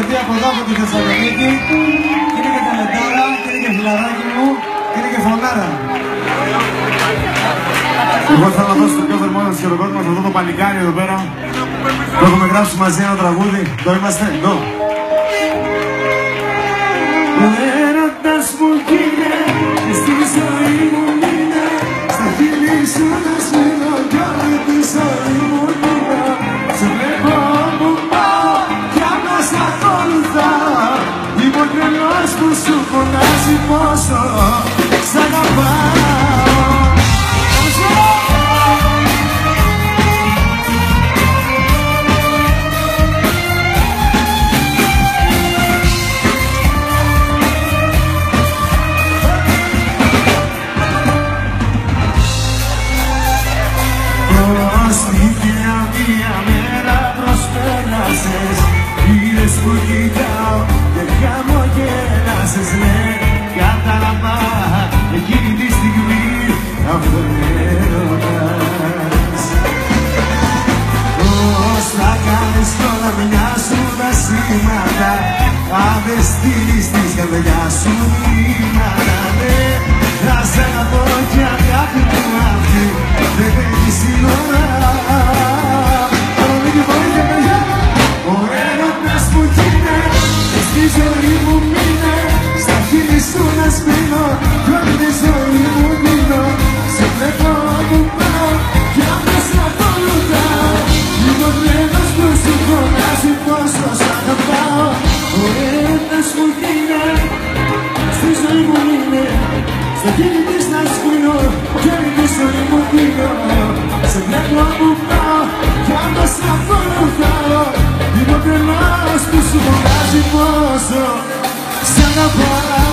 έρθει από εδώ από τη Θεσσαλονίκη και είναι και ταλεντάρα και είναι και φιλαράκι μου και είναι και φωνάρα. Εγώ θέλω να δώσω το πιο θερμό μας χειροκρότημα σε αυτό το παλικάρι εδώ πέρα που έχουμε γράψει μαζί ένα τραγούδι. Εδώ είμαστε, εδώ. Ο έρωτας που γίνε στη ζωή μου είναι, στα χείλη σου να σβήνω κι όλη τη ζωή μου είναι. Σε βλέπω όπου πάω κι άμεσα σ' ακολουθάω. Είμαι ο τρελός που σου φωνάζει πόσο σ' αγαπάω. Μια μέρα προσπέρασες, είδες που κοιτάω και χαμογέλασες. Ναι, κατάλαβα εκείνη τη στιγμή αυτό έρωτας. Πώς θα κάνεις τώρα μια σου τα σήματα, αν δεν στείλεις της καρδιάς σου μηνύματα. Ναι, θα σ' αγαπώ κι αγάπη μου αυτή δεν έχει σύνορα. Ο έρωτας που γίνε στη ζωή μου μείνε, στα χείλη σου να σβήνω κι όλη τη ζωή μου δίνω. Σε βλέπω όπου πάω κι άμεσα ακολουθάω. Είμαι ο τρελός που σου φωνάζει πόσο σ' αγαπάω. Ο έρωτας που γίνε στη ζωή μου μείνε, στα χείλη της να σβήνω κι όλη τη ζωή μου δίνω. Σε βλέπω όπου πάω κι άμεσα ακολουθάω. Είμαι ο τρελός που σου φωνάζει πόσο σ' αγαπάω.